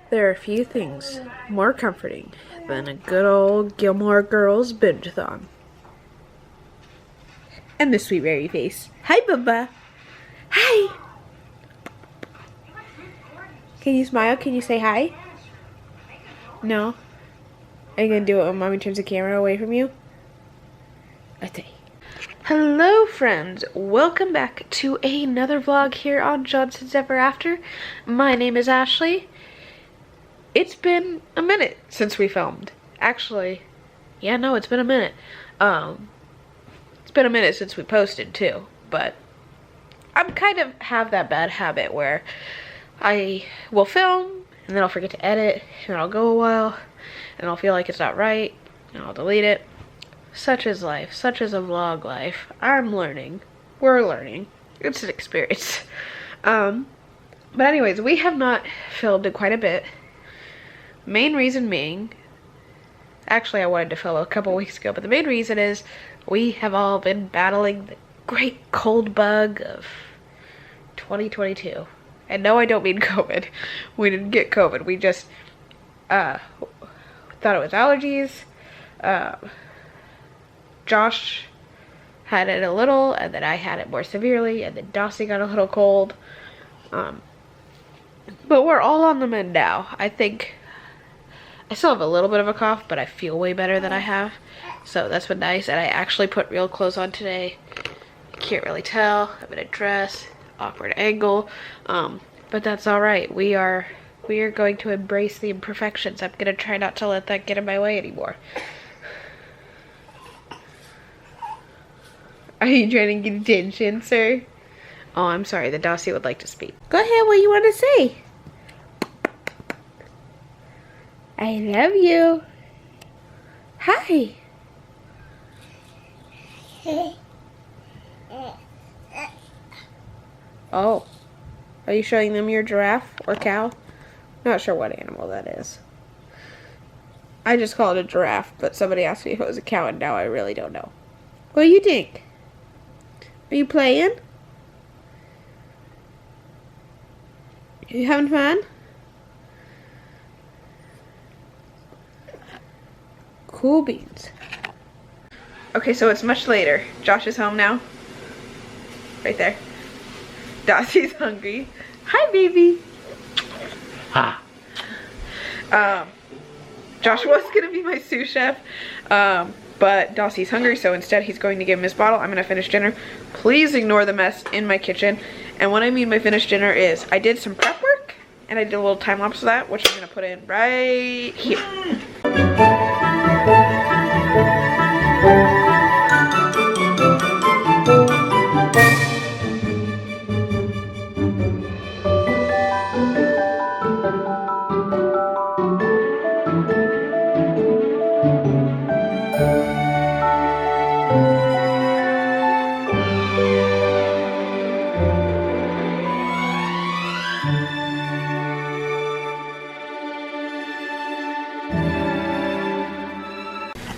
There are few things more comforting than a good old Gilmore Girls binge-a-thon. And the sweet berry face. Hi, Bubba. Hi. Can you smile? Can you say hi? No? Are you going to do it when Mommy turns the camera away from you? Okay. Hello, friends. Welcome back to another vlog here on Johnson's Ever After. My name is Ashley. It's been a minute since we filmed. Actually, yeah, no, it's been a minute. It's been a minute since we posted too, but I'm kind of have that bad habit where I will film and then I'll forget to edit and then I'll go a while and I'll feel like it's not right and I'll delete it. Such is life. Such is a vlog life. I'm learning. We're learning. It's an experience. But anyways, we have not filmed in quite a bit. Main reason being, actually I wanted to film a couple weeks ago, but the main reason is we have all been battling the great cold bug of 2022. And no, I don't mean COVID. We didn't get COVID. We just thought it was allergies. Josh had it a little, and then I had it more severely, and then Dawsey got a little cold. But we're all on the mend now. I think I still have a little bit of a cough, but I feel way better than I have. So that's been nice, and I actually put real clothes on today. You can't really tell. I'm in a dress, awkward angle, but that's all right. We are going to embrace the imperfections. I'm gonna try not to let that get in my way anymore. Are you trying to get attention, sir? Oh, I'm sorry. The Dawsey would like to speak. Go ahead. What you want to say? I love you. Hi. Oh. Are you showing them your giraffe or cow? Not sure what animal that is. I just call it a giraffe, but somebody asked me if it was a cow, and now I really don't know. What do you think? Are you playing? Are you having fun? Cool beans. Okay, so it's much later. Josh is home now. Right there. Dawsey's hungry. Hi, baby. Ha. Josh was gonna be my sous chef, but Dawsey's hungry, so instead he's going to give him his bottle. I'm gonna finish dinner. Please ignore the mess in my kitchen. And what I mean by finished dinner is I did some prep work, and I did a little time lapse of that, which I'm gonna put in right here.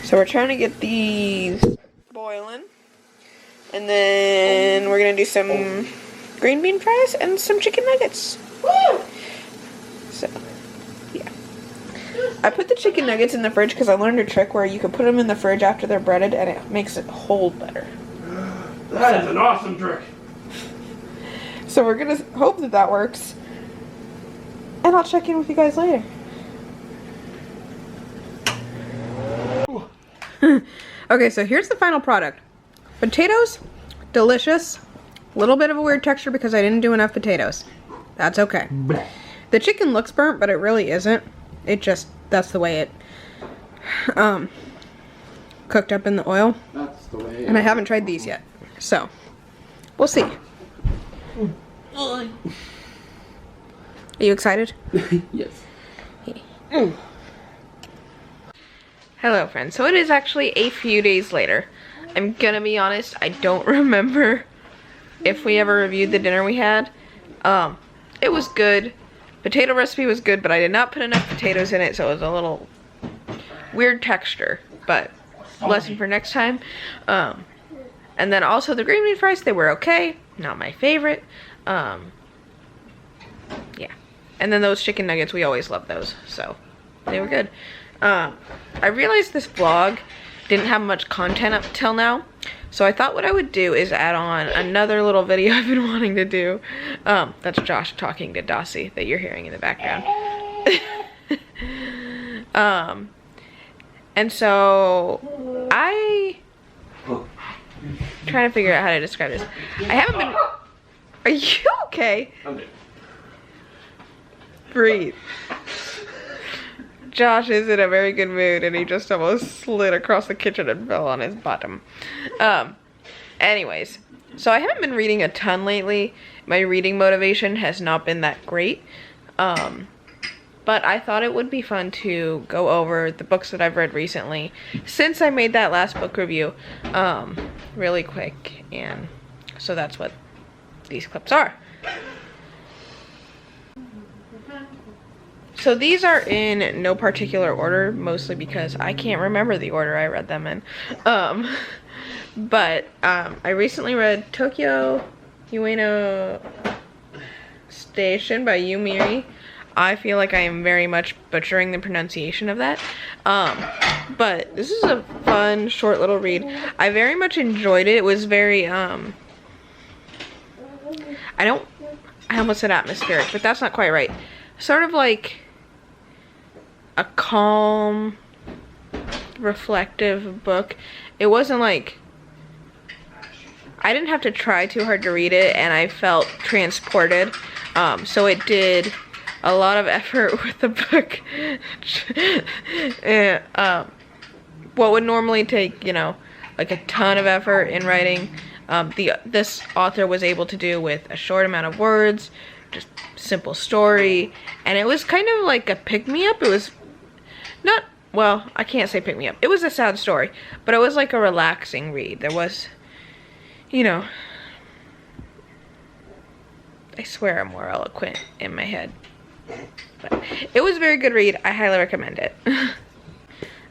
So we're trying to get these boiling, and then we're gonna do some green bean fries and some chicken nuggets. Woo! So, yeah. I put the chicken nuggets in the fridge because I learned a trick where you can put them in the fridge after they're breaded and it makes it hold better. That is an awesome trick. So we're gonna hope that that works, and I'll check in with you guys later. Okay, so here's the final product. Potatoes, delicious. A little bit of a weird texture because I didn't do enough potatoes. That's okay. The chicken looks burnt, but it really isn't. It just, that's the way it cooked up in the oil. That's the way. And I haven't tried these yet. So, we'll see. Are you excited? Yes. Hello, friends. So it is actually a few days later. I'm gonna be honest, I don't remember if we ever reviewed the dinner we had. It was good. Potato recipe was good, but I did not put enough potatoes in it, so it was a little weird texture. But lesson for next time. And then also the green bean fries, they were okay. Not my favorite. Yeah. And then those chicken nuggets, we always love those, so they were good. I realized this vlog didn't have much content up till now, so I thought what I would do is add on another little video I've been wanting to do. That's Josh talking to Dawsey that you're hearing in the background. And so I'm trying to figure out how to describe this. I haven't been. Are you okay? I'm good. Breathe. Josh is in a very good mood and he just almost slid across the kitchen and fell on his bottom. Anyways, so I haven't been reading a ton lately. My reading motivation has not been that great. But I thought it would be fun to go over the books that I've read recently since I made that last book review really quick. And so that's what these clips are. So these are in no particular order, mostly because I can't remember the order I read them in. But I recently read Tokyo Ueno Station by Yumiri. I feel like I am very much butchering the pronunciation of that. But this is a fun, short little read. I very much enjoyed it. It was very, I almost said atmospheric, but that's not quite right. Sort of like a calm, reflective book. It wasn't like, I didn't have to try too hard to read it, and I felt transported. So it did a lot of effort with the book. What would normally take, you know, like a ton of effort in writing, this author was able to do with a short amount of words, just simple story, and it was kind of like a pick-me-up. It was not, well, I can't say pick-me-up. It was a sad story, but it was like a relaxing read. There was, you know, I swear I'm more eloquent in my head. But it was a very good read. I highly recommend it.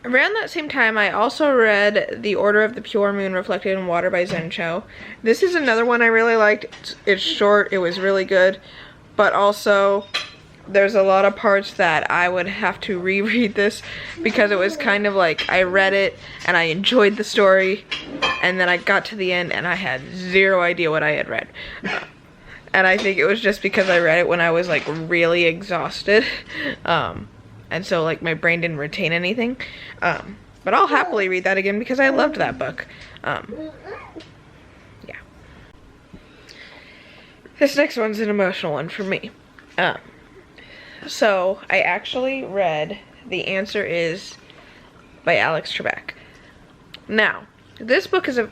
Around that same time, I also read The Order of the Pure Moon Reflected in Water by Zen Cho. This is another one I really liked. It's short. It was really good. But also, there's a lot of parts that I would have to reread this because it was kind of like I read it and I enjoyed the story, and then I got to the end and I had zero idea what I had read. And I think it was just because I read it when I was like really exhausted. And so like my brain didn't retain anything. But I'll happily read that again because I loved that book. Yeah. This next one's an emotional one for me. So I actually read The Answer Is by Alex Trebek. Now, this book is a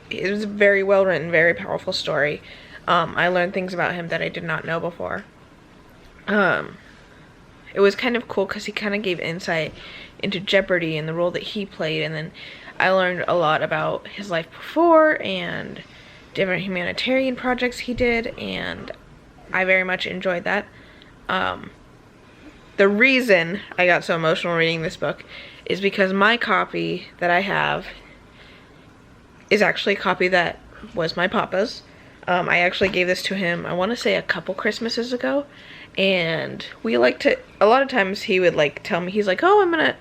very well written, very powerful story. I learned things about him that I did not know before. It was kind of cool because he kind of gave insight into Jeopardy and the role that he played, and then I learned a lot about his life before and different humanitarian projects he did, and I very much enjoyed that. The reason I got so emotional reading this book is because my copy that I have is actually a copy that was my papa's. I actually gave this to him, I want to say a couple Christmases ago, and we like to, a lot of times he would like tell me, he's like, oh,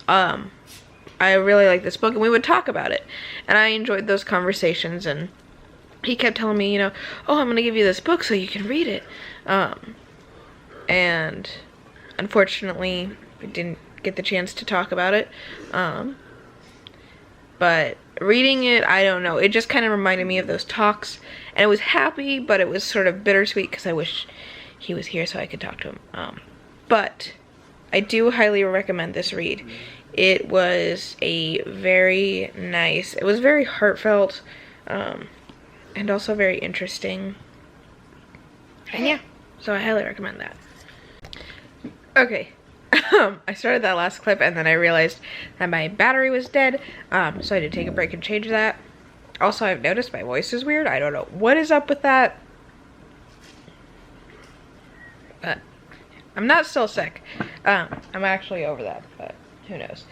I really like this book, and we would talk about it, and I enjoyed those conversations, and he kept telling me, you know, oh, I'm gonna give you this book so you can read it, and unfortunately we didn't get the chance to talk about it, but reading it, I don't know, it just kind of reminded me of those talks, and it was happy, but it was sort of bittersweet because I wish he was here so I could talk to him. But I do highly recommend this read. It was a very nice, it was very heartfelt, and also very interesting. And yeah, so I highly recommend that. Okay. I started that last clip and then I realized that my battery was dead, so I had to take a break and change that. Also, I've noticed my voice is weird. I don't know what is up with that, but I'm not still sick. I'm actually over that, but who knows.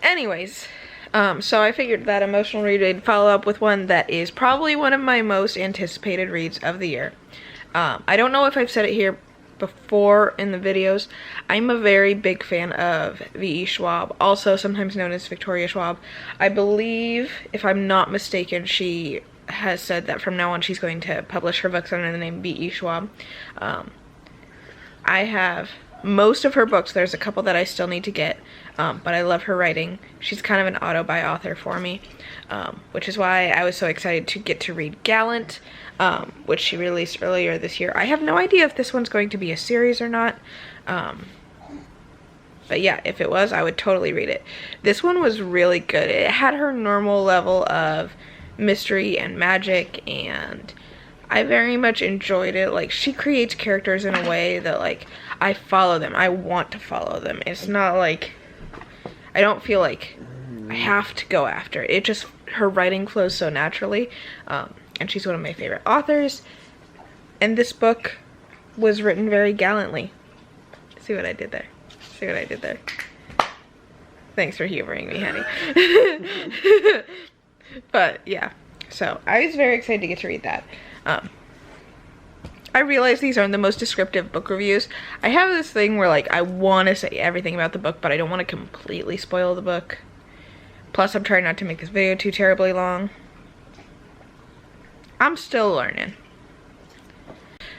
Anyways, so I figured that emotional read would follow up with one that is probably one of my most anticipated reads of the year. I don't know if I've said it here before in the videos, I'm a very big fan of V.E. Schwab, also sometimes known as Victoria Schwab. I believe, if I'm not mistaken, she has said that from now on she's going to publish her books under the name V.E. Schwab. I have most of her books. There's a couple that I still need to get, but I love her writing. She's kind of an auto-buy author for me, which is why I was so excited to get to read Gallant, which she released earlier this year. I have no idea if this one's going to be a series or not, but yeah, if it was, I would totally read it. This one was really good. It had her normal level of mystery and magic, and I very much enjoyed it. Like, she creates characters in a way that, like, I follow them. I want to follow them. It's not like, I don't feel like I have to go after it. It just, her writing flows so naturally, and she's one of my favorite authors, and this book was written very gallantly. See what I did there? See what I did there? Thanks for humoring me, honey. But yeah, so I was very excited to get to read that. I realize these aren't the most descriptive book reviews. I have this thing where, like, I want to say everything about the book, but I don't want to completely spoil the book. Plus, I'm trying not to make this video too terribly long. I'm still learning.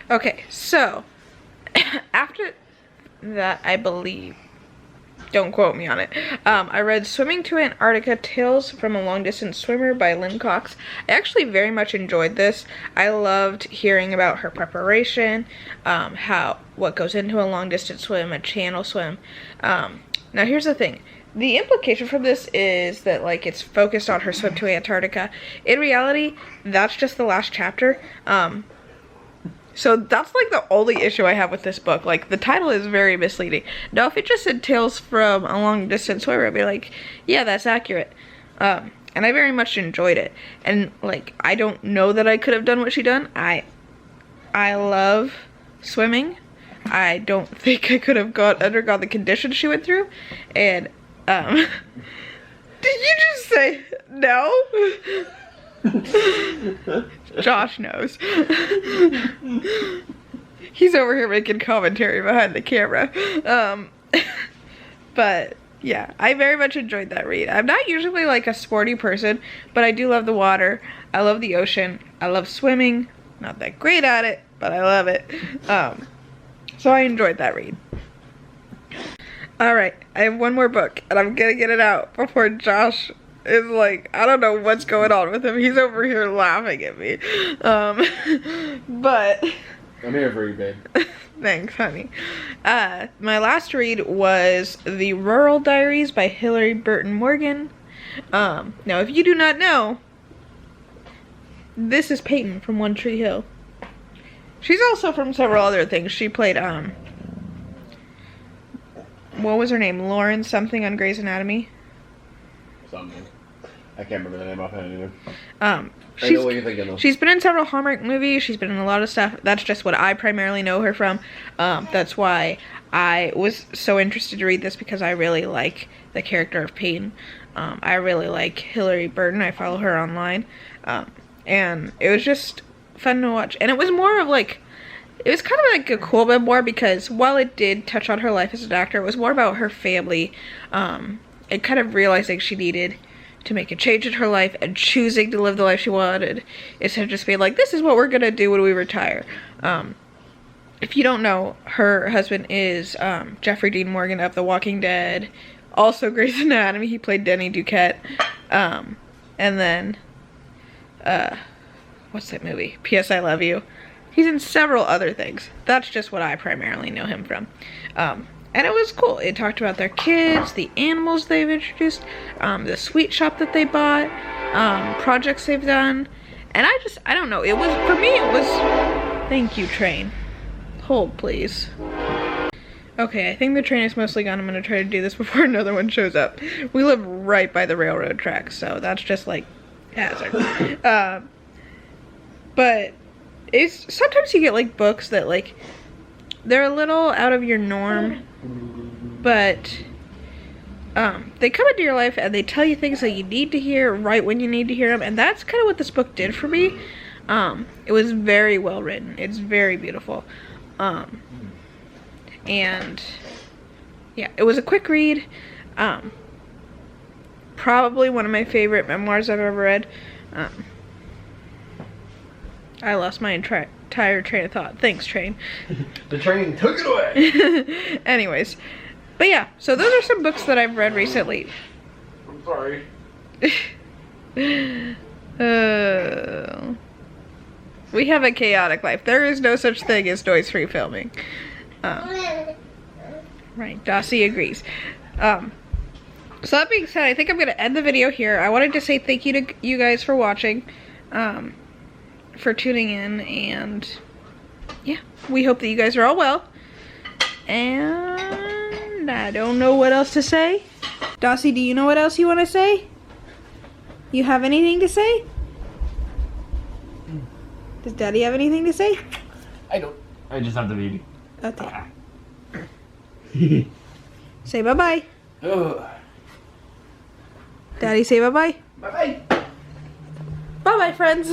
Okay, so after that, I believe, don't quote me on it, I read Swimming to Antarctica, Tales from a Long Distance Swimmer by Lynn Cox. I actually very much enjoyed this. I loved hearing about her preparation, what goes into a long distance swim, a channel swim. Now here's the thing. The implication from this is that, like, it's focused on her swim to Antarctica. In reality, that's just the last chapter. So that's, like, the only issue I have with this book. Like, the title is very misleading. Now, if it just said Tales from a Long Distance Swimmer, I'd be like, yeah, that's accurate. And I very much enjoyed it. And, like, I don't know that I could have done what she done. I love swimming. I don't think I could have undergone the conditions she went through. And, did you just say no? Josh knows. He's over here making commentary behind the camera. But yeah, I very much enjoyed that read. I'm not usually like a sporty person, but I do love the water. I love the ocean. I love swimming. Not that great at it, but I love it. So I enjoyed that read. Alright, I have one more book, and I'm gonna get it out before Josh is like, I don't know what's going on with him. He's over here laughing at me. But I'm here for you, babe. Thanks, honey. My last read was The Rural Diaries by Hilary Burton Morgan. Now, if you do not know, this is Peyton from One Tree Hill. She's also from several other things. She played, what was her name? Lauren something on Grey's Anatomy? Something. I can't remember the name offhand either. I know what you're thinking though. She's been in several Hallmark movies. She's been in a lot of stuff. That's just what I primarily know her from. That's why I was so interested to read this, because I really like the character of Peyton. I really like Hilary Burton. I follow her online. And it was just fun to watch. And it was more of like, it was kind of like a cool memoir, because while it did touch on her life as an actor, it was more about her family. And kind of realizing she needed to make a change in her life and choosing to live the life she wanted, instead of just being like, this is what we're gonna do when we retire. If you don't know, her husband is Jeffrey Dean Morgan of The Walking Dead, also Grey's Anatomy. He played Denny Duquette. And then what's that movie? P.S. I Love You. He's in several other things. That's just what I primarily know him from. And it was cool. It talked about their kids, the animals they've introduced, the sweet shop that they bought, projects they've done. And I don't know. It was, for me, it was, thank you, train. Hold, please. Okay, I think the train is mostly gone. I'm going to try to do this before another one shows up. We live right by the railroad tracks, so that's just like hazard. But it's, sometimes you get like books that like, they're a little out of your norm, but they come into your life and they tell you things that you need to hear right when you need to hear them, and that's kind of what this book did for me. It was very well written. It's very beautiful. And yeah, it was a quick read. Probably one of my favorite memoirs I've ever read. I lost my entire train of thought. Thanks, train. The train took it away. Anyways, but yeah, so those are some books that I've read recently. I'm sorry. We have a chaotic life. There is no such thing as noise-free filming. Right, Dawsey agrees. So that being said, I think I'm going to end the video here. I wanted to say thank you to you guys for watching, for tuning in, and yeah, we hope that you guys are all well. And I don't know what else to say. Dawsey, do you know what else you want to say? You have anything to say? Does Daddy have anything to say? I don't. I just have the baby. Okay. Say bye-bye. Daddy, say bye-bye. Bye-bye. Bye-bye, friends.